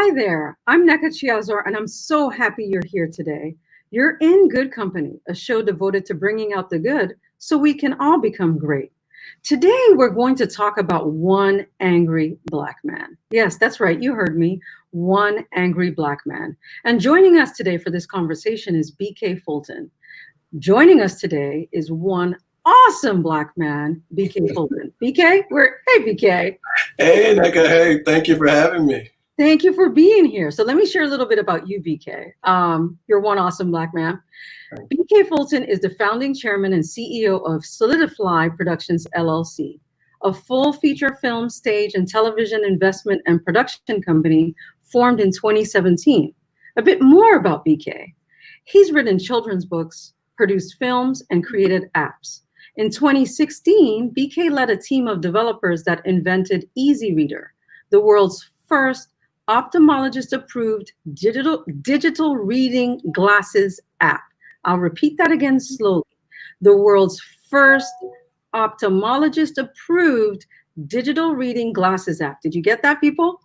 Hi there, I'm Nneka Chiazor, and I'm so happy you're here today. You're in good company, a show devoted to bringing out the good so we can all become great. Today, we're going to talk about one angry Black man. Yes, that's right, you heard me, one angry Black man. And joining us today for this conversation is BK Fulton. Joining us today is one awesome Black man, BK Fulton. BK, hey BK. Hey Nneka, hey, thank you for having me. Thank you for being here. So let me share a little bit about you, BK. You're one awesome Black man. BK Fulton is the founding chairman and CEO of Solidify Productions, LLC, a full feature film, stage, and television investment and production company formed in 2017. A bit more about BK. He's written children's books, produced films, and created apps. In 2016, BK led a team of developers that invented Easy Reader, the world's first ophthalmologist-approved digital reading glasses app. I'll repeat that again slowly. The world's first ophthalmologist-approved digital reading glasses app. Did you get that, people?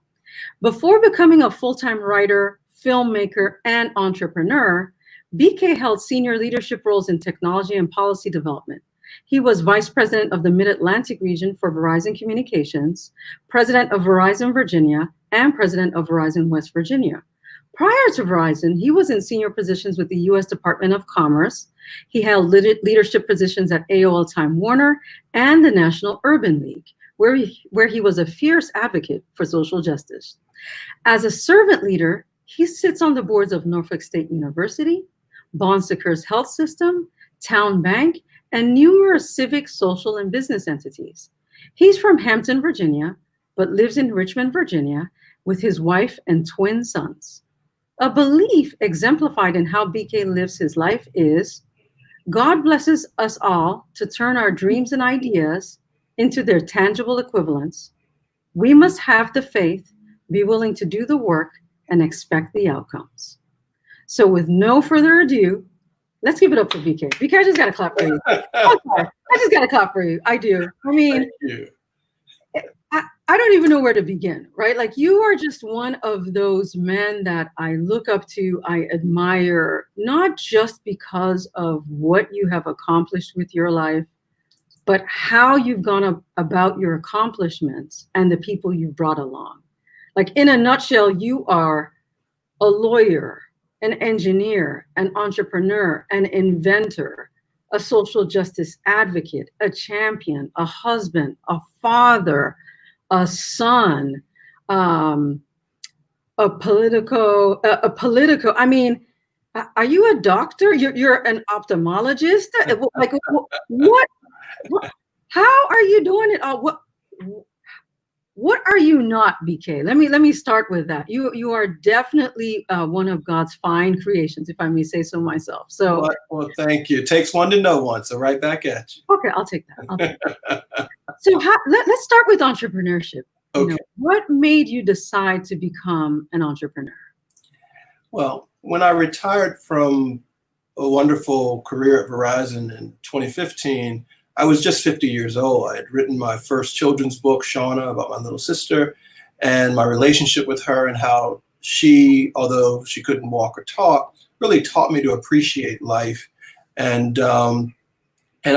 Before becoming a full-time writer, filmmaker, and entrepreneur, BK held senior leadership roles in technology and policy development. He was vice president of the Mid-Atlantic region for Verizon Communications, president of Verizon Virginia, and president of Verizon West Virginia. Prior to Verizon, he was in senior positions with the U.S. Department of Commerce. He held leadership positions at AOL Time Warner and the National Urban League, where he was a fierce advocate for social justice. As a servant leader, he sits on the boards of Norfolk State University, Bon Secours Health System, Town Bank, and numerous civic, social, and business entities. He's from Hampton, Virginia, but lives in Richmond, Virginia, with his wife and twin sons. A belief exemplified in how BK lives his life is, God blesses us all to turn our dreams and ideas into their tangible equivalents. We must have the faith, be willing to do the work, and expect the outcomes. So with no further ado, let's give it up for BK. BK, I just got to clap for you. I just got to clap for you. I do. I mean, I don't even know where to begin, right? Like, you are just one of those men that I look up to, I admire, not just because of what you have accomplished with your life, but how you've gone about your accomplishments and the people you've brought along. Like, in a nutshell, you are a lawyer, an engineer, an entrepreneur, an inventor, a social justice advocate, a champion, a husband, a father, a son, a politico. I mean, are you a doctor? You're an ophthalmologist? Like, what? How are you doing it all? What are you not, BK? Let me start with that. You are definitely one of God's fine creations, if I may say so myself. So, well, thank you. It takes one to know one, so right back at you. Okay, I'll take that. So let's start with entrepreneurship. Okay. You know, what made you decide to become an entrepreneur? Well, when I retired from a wonderful career at Verizon in 2015, I was just 50 years old. I had written my first children's book, Shauna, about my little sister and my relationship with her, and how she, although she couldn't walk or talk, really taught me to appreciate life. And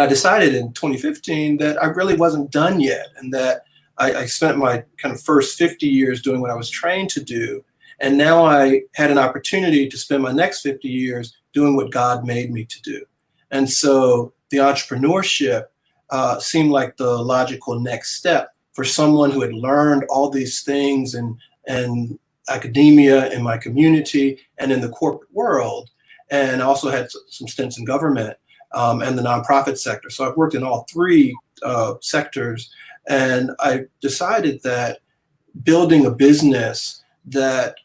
I decided in 2015 that I really wasn't done yet, and that I spent my kind of first 50 years doing what I was trained to do. And now I had an opportunity to spend my next 50 years doing what God made me to do. And so the entrepreneurship seemed like the logical next step for someone who had learned all these things in academia, in my community, and in the corporate world. And I also had some stints in government and the nonprofit sector. So I've worked in all three sectors. And I decided that building a business that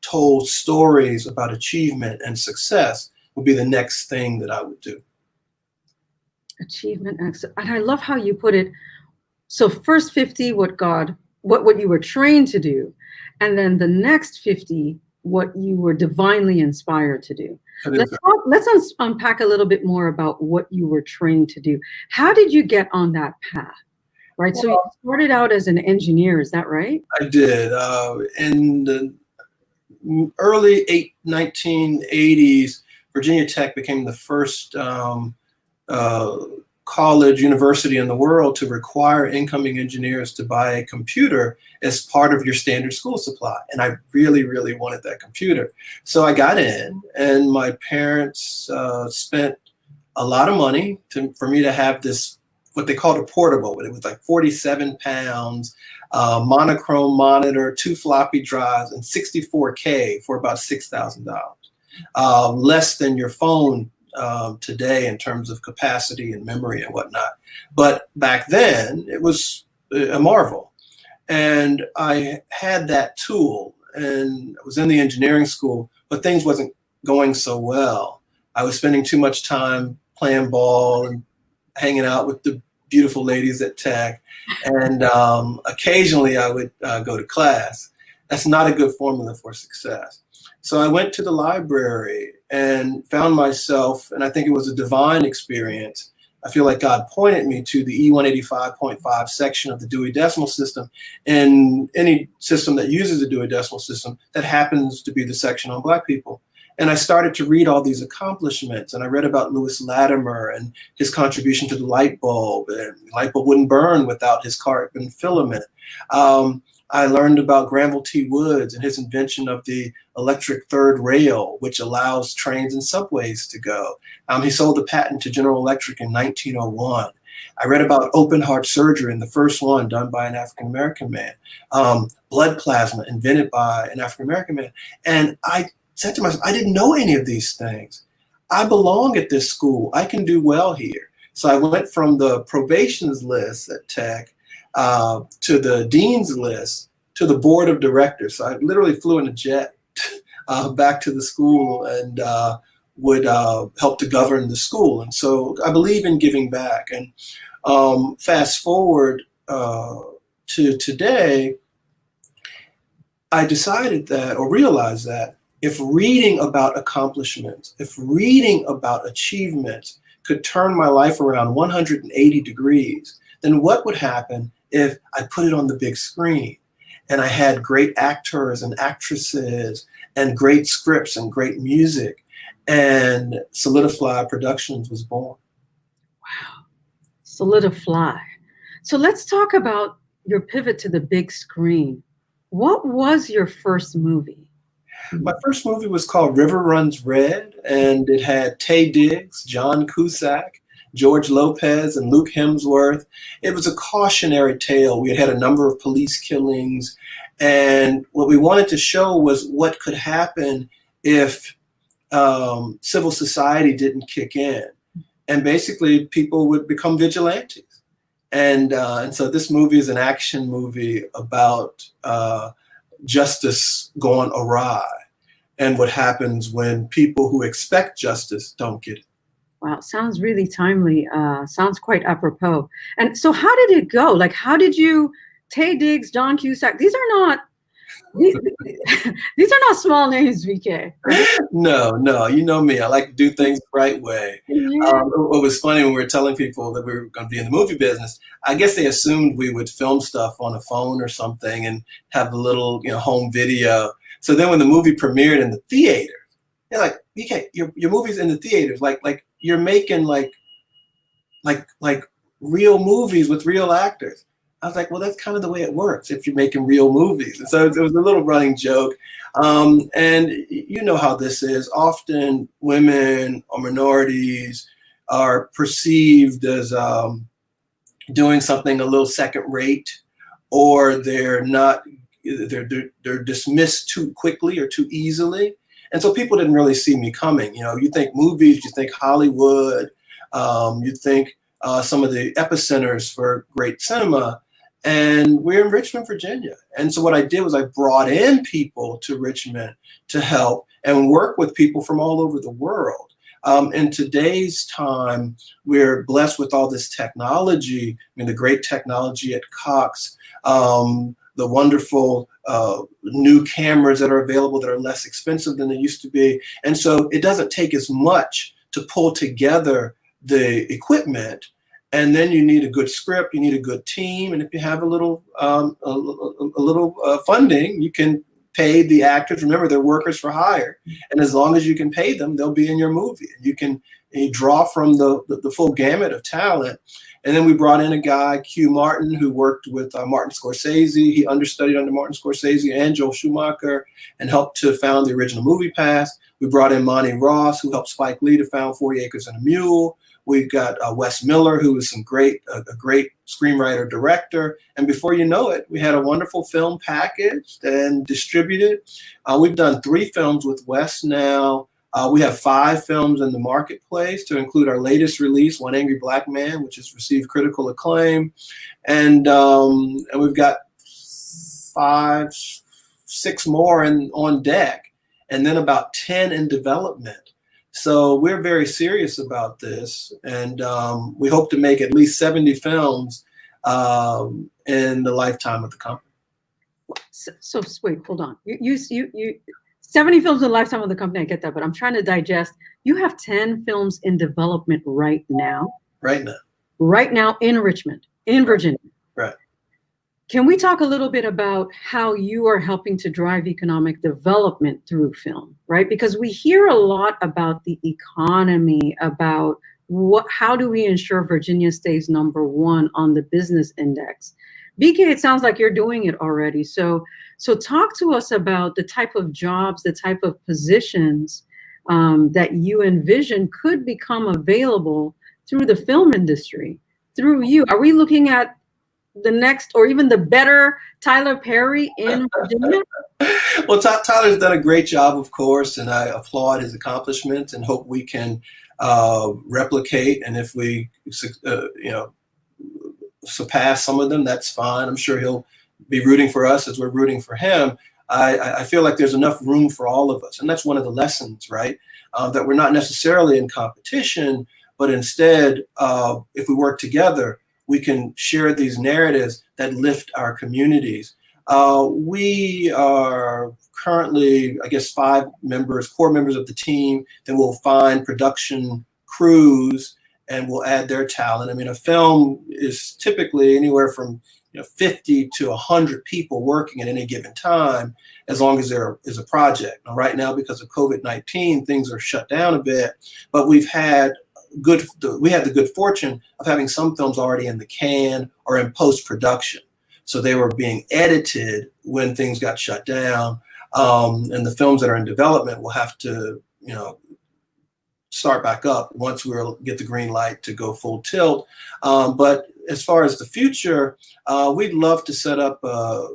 told stories about achievement and success would be the next thing that I would do. Achievement, excellent. And I love how you put it. So first 50, what you were trained to do, and then the next 50, what you were divinely inspired to do. Let's unpack a little bit more about what you were trained to do. How did you get on that path? Right. Well, so you started out as an engineer, is that right? I did. In the early 1980s, Virginia Tech became the first college, university in the world to require incoming engineers to buy a computer as part of your standard school supply. And I really, really wanted that computer. So I got in, and my parents spent a lot of money for me to have this, what they called a portable. It was like 47 pounds, monochrome monitor, 2 floppy drives, and 64K for about $6,000. Less than your phone today in terms of capacity and memory and whatnot. But back then, it was a marvel. And I had that tool, and I was in the engineering school, but things wasn't going so well. I was spending too much time playing ball and hanging out with the beautiful ladies at Tech. And occasionally I would go to class. That's not a good formula for success. So I went to the library and found myself, and I think it was a divine experience. I feel like God pointed me to the E185.5 section of the Dewey Decimal System, and any system that uses a Dewey Decimal System that happens to be the section on Black people. And I started to read all these accomplishments, and I read about Lewis Latimer and his contribution to the light bulb, and the light bulb wouldn't burn without his carbon filament. I learned about Granville T. Woods and his invention of the electric third rail, which allows trains and subways to go. He sold the patent to General Electric in 1901. I read about open heart surgery, and the first one done by an African-American man. Blood plasma invented by an African-American man. And I said to myself, I didn't know any of these things. I belong at this school. I can do well here. So I went from the probations list at Tech to the dean's list to the board of directors. So I literally flew in a jet back to the school and would help to govern the school. And so I believe in giving back. And fast forward to today, I decided that, or realized that, if reading about accomplishments, if reading about achievements could turn my life around 180 degrees, then what would happen if I put it on the big screen and I had great actors and actresses and great scripts and great music, and Solidify Productions was born. Wow. Solidify. So let's talk about your pivot to the big screen. What was your first movie? My first movie was called River Runs Red, and it had Taye Diggs, John Cusack, George Lopez, and Luke Hemsworth. It was a cautionary tale. We had a number of police killings, and what we wanted to show was what could happen if civil society didn't kick in. And basically, people would become vigilantes. And so this movie is an action movie about justice going awry and what happens when people who expect justice don't get it. Wow, sounds really timely. Sounds quite apropos. And so how did it go? Like, how did you, Taye Diggs, John Cusack, these are not small names, VK. Right? No, you know me. I like to do things the right way. Yeah. What was funny when we were telling people that we were going to be in the movie business, I guess they assumed we would film stuff on a phone or something and have a little, home video. So then when the movie premiered in the theater, they're like, VK, your movie's in the theaters, like you're making like real movies with real actors. I was like, well, that's kind of the way it works if you're making real movies. And so it was a little running joke. And you know how this is. Often women or minorities are perceived as doing something a little second rate, or they're dismissed too quickly or too easily. And so people didn't really see me coming. You think movies, you think Hollywood, you think some of the epicenters for great cinema. And we're in Richmond, Virginia. And so what I did was I brought in people to Richmond to help and work with people from all over the world. In today's time, we're blessed with all this technology. The great technology at Cox, the wonderful new cameras that are available that are less expensive than they used to be. And so it doesn't take as much to pull together the equipment. And then you need a good script, you need a good team, and if you have a little funding, you can paid the actors. Remember, they're workers for hire. And as long as you can pay them, they'll be in your movie. You draw from the full gamut of talent. And then we brought in a guy, Q Martin, who worked with Martin Scorsese. He understudied under Martin Scorsese and Joel Schumacher and helped to found the original MoviePass. We brought in Monty Ross, who helped Spike Lee to found 40 Acres and a Mule. We've got Wes Miller, who is a great screenwriter, director. And before you know it, we had a wonderful film packaged and distributed. We've done 3 films with Wes now. We have 5 films in the marketplace, to include our latest release, One Angry Black Man, which has received critical acclaim. And we've got 5, 6 more on deck, and then about 10 in development. So we're very serious about this, and we hope to make at least 70 films in the lifetime of the company. So wait, hold on. You 70 films in the lifetime of the company, I get that, but I'm trying to digest. You have 10 films in development right now. Right now. Right now in Richmond, in Virginia. Right. Can we talk a little bit about how you are helping to drive economic development through film, right? Because we hear a lot about the economy, about how do we ensure Virginia stays #1 on the business index. BK, it sounds like you're doing it already. So talk to us about the type of jobs, the type of positions that you envision could become available through the film industry, through you. Are we looking at the next, or even the better Tyler Perry in Virginia? Well, Tyler's done a great job, of course, and I applaud his accomplishments and hope we can replicate. And if we, surpass some of them, that's fine. I'm sure he'll be rooting for us as we're rooting for him. I feel like there's enough room for all of us. And that's one of the lessons, right? That we're not necessarily in competition, but instead, if we work together, we can share these narratives that lift our communities. We are currently, I guess, 5 core members of the team. Then we'll find production crews and we'll add their talent. I mean, a film is typically anywhere from 50 to 100 people working at any given time, as long as there is a project. Now, right now, because of COVID-19, things are shut down a bit, but we had the good fortune of having some films already in the can or in post-production. So they were being edited when things got shut down. And the films that are in development will have to, start back up once we'll get the green light to go full tilt. But as far as the future, we'd love to set up a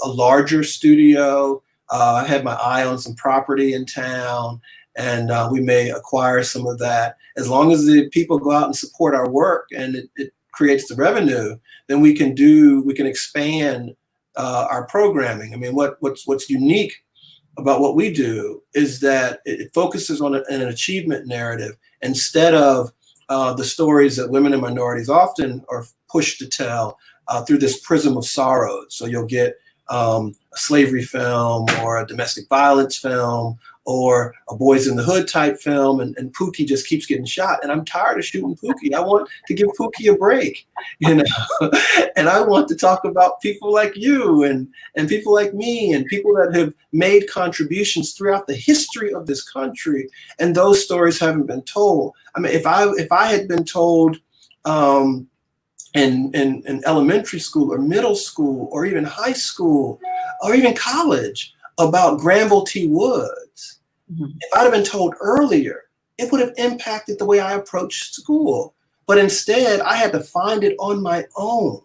larger studio. I had my eye on some property in town, and we may acquire some of that. As long as the people go out and support our work and it creates the revenue, then we can expand our programming. I mean, what's unique about what we do is that it focuses on an achievement narrative instead of the stories that women and minorities often are pushed to tell through this prism of sorrows. So you'll get a slavery film or a domestic violence film or a Boys in the Hood type film, and Pookie just keeps getting shot. And I'm tired of shooting Pookie. I want to give Pookie a break, and I want to talk about people like you and people like me and people that have made contributions throughout the history of this country, and those stories haven't been told. I mean, if I had been told in elementary school or middle school or even high school or even college about Granville T. Woods, if I'd have been told earlier, it would have impacted the way I approached school. But instead, I had to find it on my own.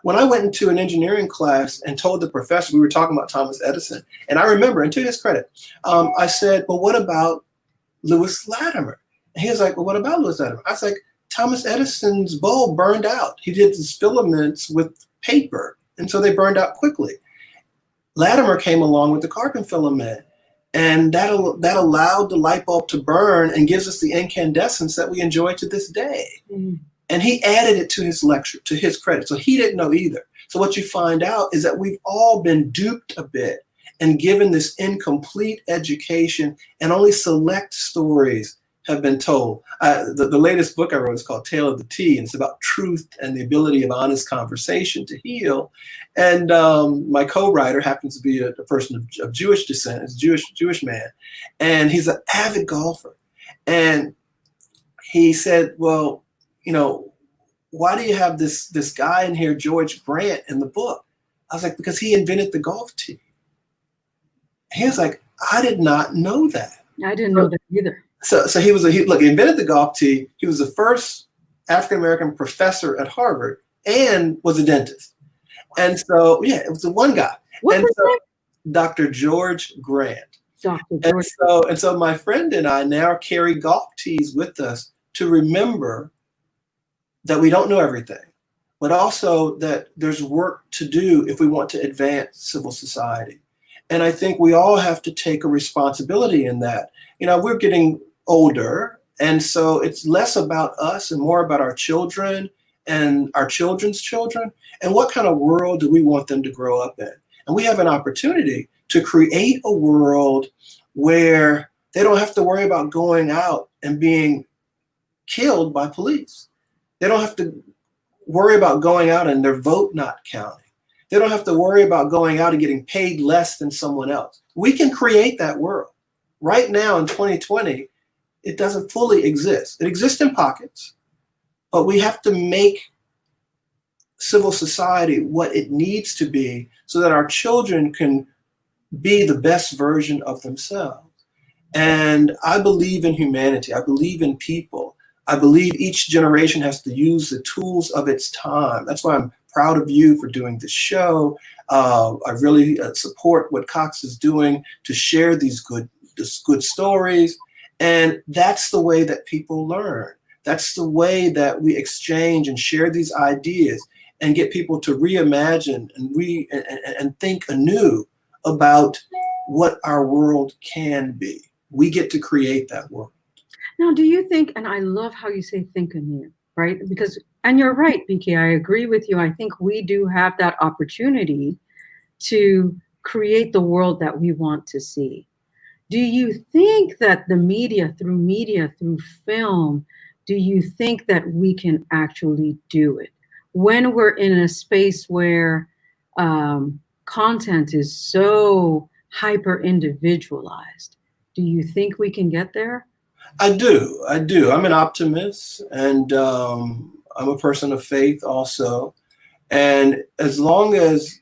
When I went into an engineering class and told the professor, we were talking about Thomas Edison, and I remember, and to his credit, I said, well, what about Lewis Latimer? And he was like, well, what about Lewis Latimer? I was like, Thomas Edison's bulb burned out. He did his filaments with paper, and so they burned out quickly. Latimer came along with the carbon filament, and that allowed the light bulb to burn and gives us the incandescence that we enjoy to this day. And he added it to his lecture, to his credit. So he didn't know either. So what you find out is that we've all been duped a bit and given this incomplete education, and only select stories have been told. The latest book I wrote is called Tale of the Tea, and it's about truth and the ability of honest conversation to heal. And my co-writer happens to be a person of Jewish descent, is a Jewish man, and he's an avid golfer. And he said, well, you know, why do you have this guy in here, George Grant, in the book? I was like, because he invented the golf tee. He was like, I did not know that. I didn't know that either. So he invented the golf tee. He was the first African-American professor at Harvard and was a dentist. And so, yeah, it was the one guy. What's his name? Dr. George Grant. Dr. And George. so my friend and I now carry golf tees with us to remember that we don't know everything, but also that there's work to do if we want to advance civil society. And I think we all have to take a responsibility in that. You know, we're getting older, and so it's less about us and more about our children and our children's children, and what kind of world do we want them to grow up in. And we have an opportunity to create a world where they don't have to worry about going out and being killed by police. They don't have to worry about going out and their vote not counting. They don't have to worry about going out and getting paid less than someone else. We can create that world. Right now in 2020, it doesn't fully exist. It exists in pockets, but we have to make civil society what it needs to be so that our children can be the best version of themselves. And I believe in humanity. I believe in people. I believe each generation has to use the tools of its time. That's why I'm proud of you for doing this show. I really support what Cox is doing to share these good stories. And that's the way that people learn. That's the way that we exchange and share these ideas and get people to reimagine and think anew about what our world can be. We get to create that world. Now, do you think, and I love how you say think anew, right? Because, and you're right, BK, I agree with you. I think we do have that opportunity to create the world that we want to see. Do you think that the media, through film, do you think that we can actually do it? When we're in a space where content is so hyper individualized, do you think we can get there? I do. I'm an optimist, and I'm a person of faith also. And as long as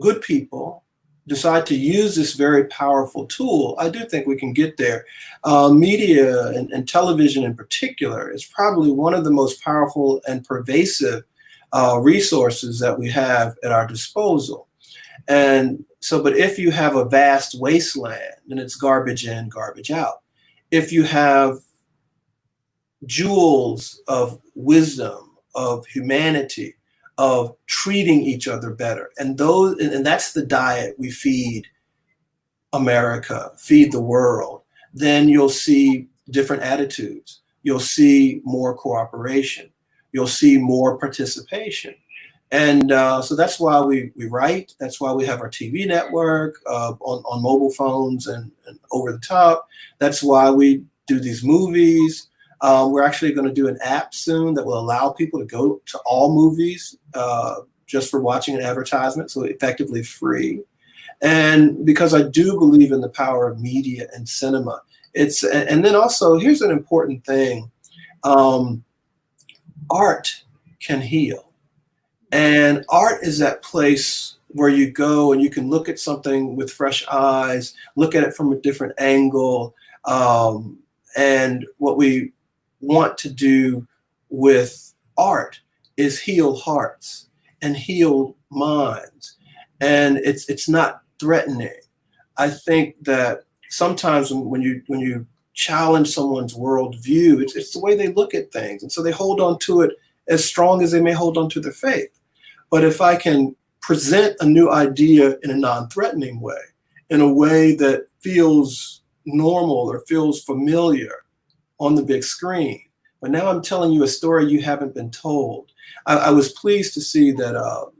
good people decide to use this very powerful tool, I do think we can get there. Media and television in particular is probably one of the most powerful and pervasive resources that we have at our disposal. And so, but if you have a vast wasteland, then it's garbage in, garbage out. If you have jewels of wisdom, of humanity, of treating each other better, and that's the diet we feed America, feed the world, then you'll see different attitudes. You'll see more cooperation. You'll see more participation. And so that's why we write. That's why we have our TV network on mobile phones and over the top. That's why we do these movies. We're actually going to do an app soon that will allow people to go to all movies just for watching an advertisement, so effectively free. And because I do believe in the power of media and cinema, and then also here's an important thing: art can heal. And art is that place where you go and you can look at something with fresh eyes, look at it from a different angle. And what we want to do with art is heal hearts and heal minds. And it's not threatening. I think that sometimes when you challenge someone's worldview, it's the way they look at things. And so they hold on to it as strong as they may hold on to their faith. But if I can present a new idea in a non-threatening way, in a way that feels normal or feels familiar on the big screen, but now I'm telling you a story you haven't been told. I was pleased to see that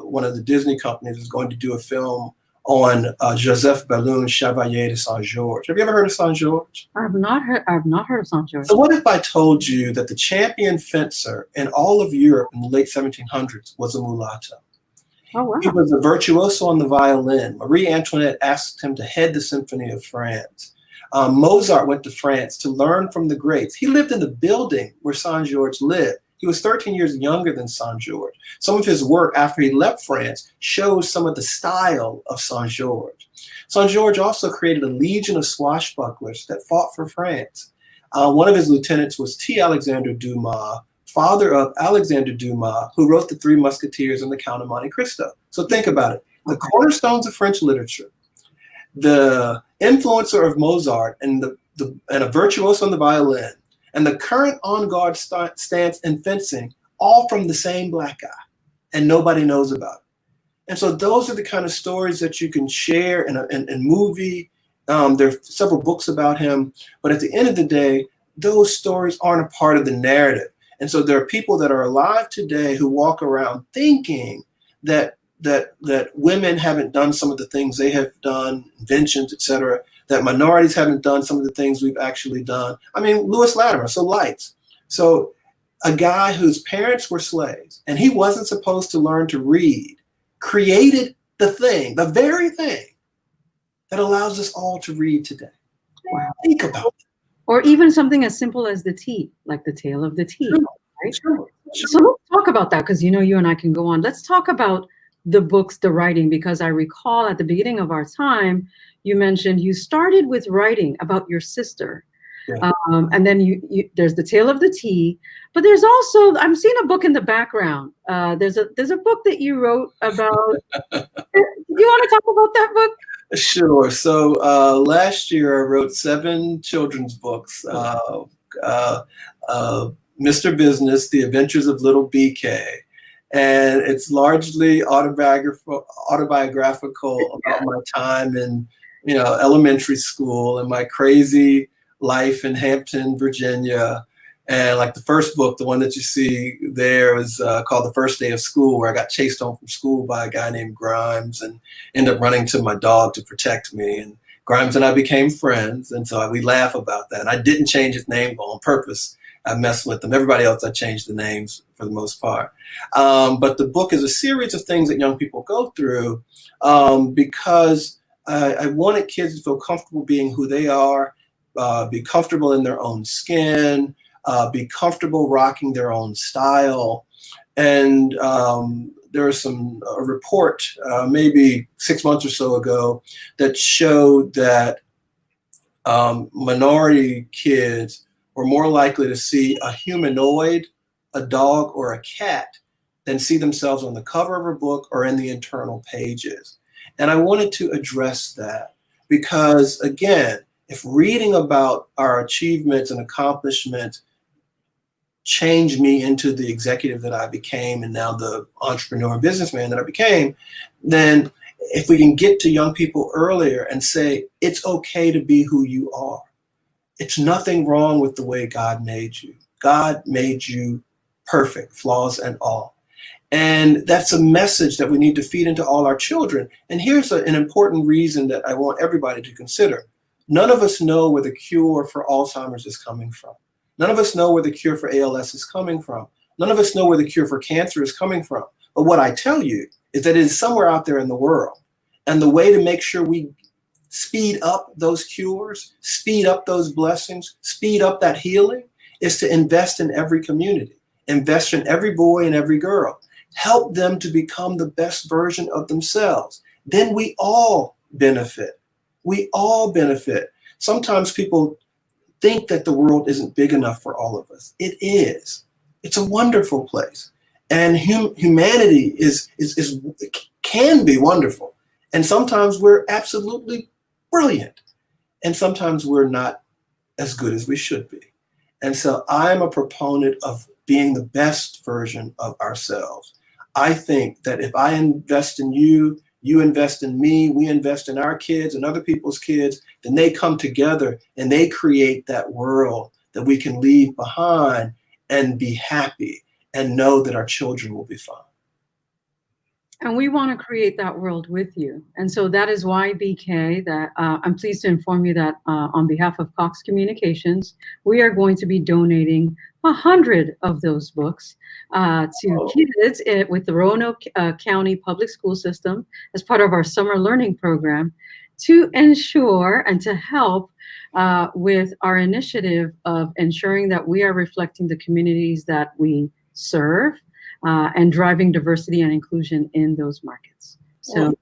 one of the Disney companies is going to do a film on Joseph Ballon Chevalier de Saint-Georges. Have you ever heard of Saint-Georges? I've not heard of Saint-Georges. So what if I told you that the champion fencer in all of Europe in the late 1700s was a mulatto? Oh, wow. He was a virtuoso on the violin. Marie Antoinette asked him to head the Symphony of France. Mozart went to France to learn from the greats. He lived in the building where Saint-Georges lived. He was 13 years younger than Saint-Georges. Some of his work after he left France shows some of the style of Saint-Georges. Saint-Georges also created a legion of swashbucklers that fought for France. One of his lieutenants was T. Alexander Dumas, father of Alexander Dumas, who wrote The Three Musketeers and The Count of Monte Cristo. So think about it. The cornerstones of French literature, the influencer of Mozart, and a virtuoso on the violin, and the current on-guard stance in fencing, all from the same black guy, and nobody knows about it. And so those are the kind of stories that you can share in a movie. There are several books about him, but at the end of the day, those stories aren't a part of the narrative. And so there are people that are alive today who walk around thinking that women haven't done some of the things they have done, inventions, et cetera, that minorities haven't done some of the things we've actually done. I mean, Lewis Latimer, so lights. So a guy whose parents were slaves and he wasn't supposed to learn to read, created the very thing that allows us all to read today. Wow. Think about it. Or even something as simple as the tea, like the tale of the tea. Sure. Right? Sure. So let's talk about that, because you and I can go on. Let's talk about the books, the writing, because I recall at the beginning of our time, you mentioned you started with writing about your sister. Yeah. And then there's the tale of the tea, but there's also, I'm seeing a book in the background. There's a book that you wrote about. Do you want to talk about that book? Sure. So last year I wrote 7 children's books. Mr. Business, The Adventures of Little BK. And it's largely autobiographical about my time in, elementary school and my crazy life in Hampton, Virginia. And like the first book, the one that you see there was called The First Day of School, where I got chased home from school by a guy named Grimes and ended up running to my dog to protect me. And Grimes and I became friends. And so we laugh about that. And I didn't change his name on purpose. I messed with them. Everybody else, I changed the names for the most part. But the book is a series of things that young people go through because I wanted kids to feel comfortable being who they are, be comfortable in their own skin, be comfortable rocking their own style. And there was a report maybe 6 months or so ago that showed that minority kids were more likely to see a humanoid, a dog, or a cat than see themselves on the cover of a book or in the internal pages. And I wanted to address that because, again, if reading about our achievements and accomplishments changed me into the executive that I became and now the entrepreneur and businessman that I became, then if we can get to young people earlier and say, it's okay to be who you are. It's nothing wrong with the way God made you. God made you perfect, flaws and all. And that's a message that we need to feed into all our children. And here's an important reason that I want everybody to consider. None of us know where the cure for Alzheimer's is coming from. None of us know where the cure for ALS is coming from. None of us know where the cure for cancer is coming from. But what I tell you is that it is somewhere out there in the world. And the way to make sure we speed up those cures, speed up those blessings, speed up that healing is to invest in every community, invest in every boy and every girl, help them to become the best version of themselves. Then we all benefit. We all benefit. Sometimes people think that the world isn't big enough for all of us. It is. It's a wonderful place. And humanity can be wonderful. And sometimes we're absolutely brilliant. And sometimes we're not as good as we should be. And so I'm a proponent of being the best version of ourselves. I think that if I invest in you, you invest in me, we invest in our kids and other people's kids, then they come together and they create that world that we can leave behind and be happy and know that our children will be fine. And we want to create that world with you. And so that is why, BK, that I'm pleased to inform you that on behalf of Cox Communications, we are going to be donating 100 of those books to kids with the Roanoke County Public School System as part of our summer learning program to ensure and to help with our initiative of ensuring that we are reflecting the communities that we serve and driving diversity and inclusion in those markets. So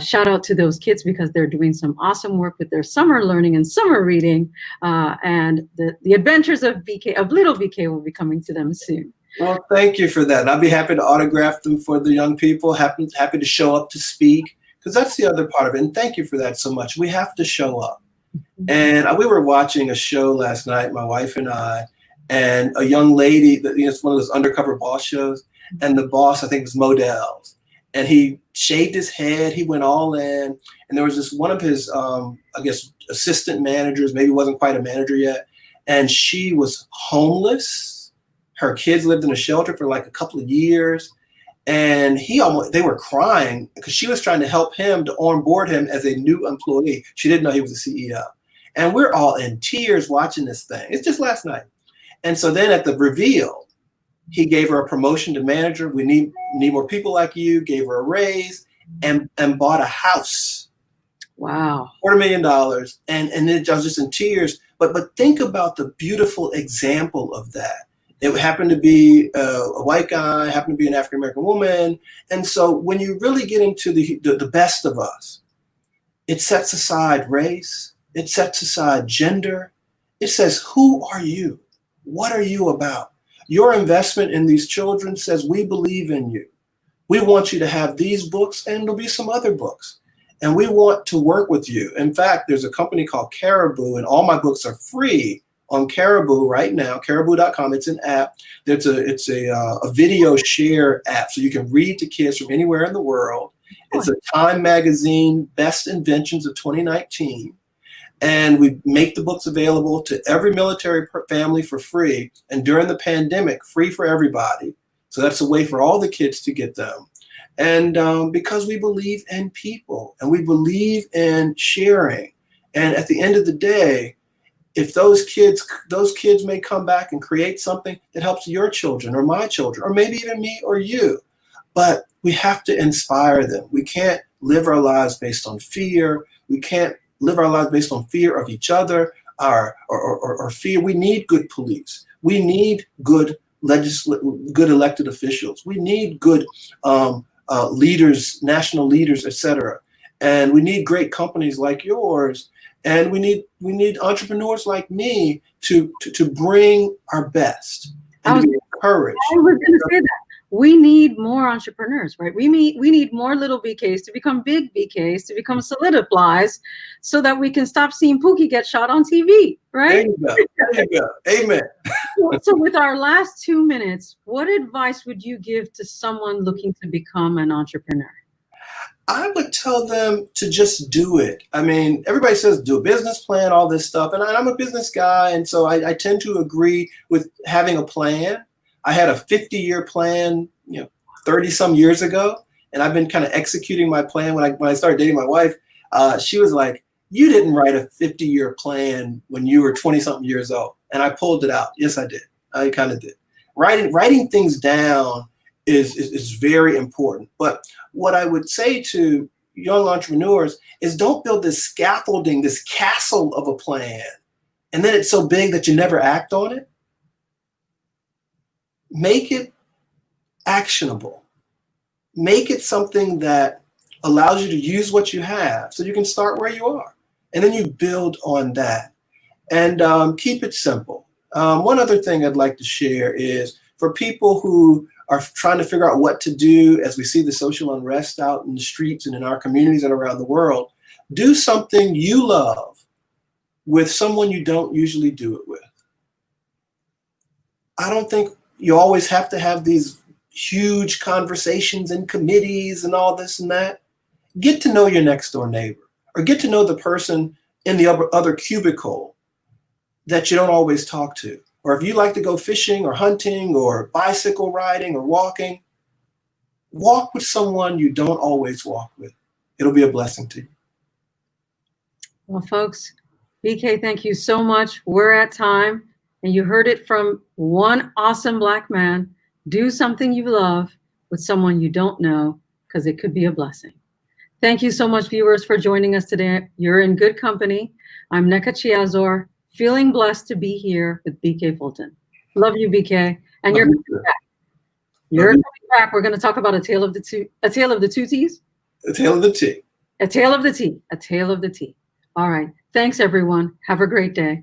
shout out to those kids because they're doing some awesome work with their summer learning and summer reading. And the adventures of BK, of little BK, will be coming to them soon. Well, thank you for that. And I'll be happy to autograph them for the young people, happy to show up to speak, because that's the other part of it. And thank you for that so much. We have to show up. And we were watching a show last night, my wife and I, and a young lady, it's one of those undercover boss shows, and the boss, I think, was Modell's, and he shaved his head, he went all in, and there was this one of his, I guess, assistant managers, maybe wasn't quite a manager yet, and she was homeless. Her kids lived in a shelter for like a couple of years, and they were crying because she was trying to help him to onboard him as a new employee. She didn't know he was the CEO. And we're all in tears watching this thing. It's just last night. And so then at the reveal, he gave her a promotion to manager. We need more people like you, gave her a raise, and bought a house. Wow. $250,000. And then I was just in tears. But think about the beautiful example of that. It happened to be a white guy, happened to be an African-American woman. And so when you really get into the best of us, it sets aside race. It sets aside gender. It says, who are you? What are you about? Your investment in these children says, we believe in you. We want you to have these books, and there'll be some other books. And we want to work with you. In fact, there's a company called Caribou, and all my books are free on Caribou right now, caribou.com. It's an app. It's a video share app, so you can read to kids from anywhere in the world. It's a Time Magazine Best Inventions of 2019. And we make the books available to every military family for free. And during the pandemic, free for everybody. So that's a way for all the kids to get them. And because we believe in people and we believe in sharing. And at the end of the day, if those kids may come back and create something that helps your children or my children, or maybe even me or you, but we have to inspire them. We can't live our lives based on fear. We can't live our lives based on fear of each other or fear. We need good police. We need good elected officials. We need good leaders, national leaders, etc. And we need great companies like yours. And we need entrepreneurs like me to bring our best and to be encouraged. I was going to say that. We need more entrepreneurs, right? We need more little BKs to become big BKs, to become solidifies, so that we can stop seeing Pookie get shot on TV, right? There you go. Amen. So with our last 2 minutes, what advice would you give to someone looking to become an entrepreneur? I would tell them to just do it. I mean, everybody says do a business plan, all this stuff. And I'm a business guy. And so I tend to agree with having a plan. I had a 50-year plan, 30 some years ago. And I've been kind of executing my plan. When I started dating my wife, she was like, you didn't write a 50-year plan when you were 20 something years old. And I pulled it out. Yes, I did. I kind of did. Writing things down is very important. But what I would say to young entrepreneurs is don't build this scaffolding, this castle of a plan, and then it's so big that you never act on it. Make it actionable. Make it something that allows you to use what you have so you can start where you are. And then you build on that. And keep it simple. One other thing I'd like to share is for people who are trying to figure out what to do as we see the social unrest out in the streets and in our communities and around the world, do something you love with someone you don't usually do it with. I don't think you always have to have these huge conversations in committees and all this and that. Get to know your next door neighbor, or get to know the person in the other cubicle that you don't always talk to. Or if you like to go fishing or hunting or bicycle riding or walking, walk with someone you don't always walk with. It'll be a blessing to you. Well, folks, BK, thank you so much. We're at time, and you heard it from one awesome Black man. Do something you love with someone you don't know, because it could be a blessing. Thank you so much, viewers, for joining us today. You're in good company. I'm Nneka Chiazor, feeling blessed to be here with BK Fulton. Love you, BK. And you're coming back. You're coming back. We're going to talk about a tale of the two T's. A tale of the T. A tale of the T. A tale of the T. All right. Thanks, everyone. Have a great day.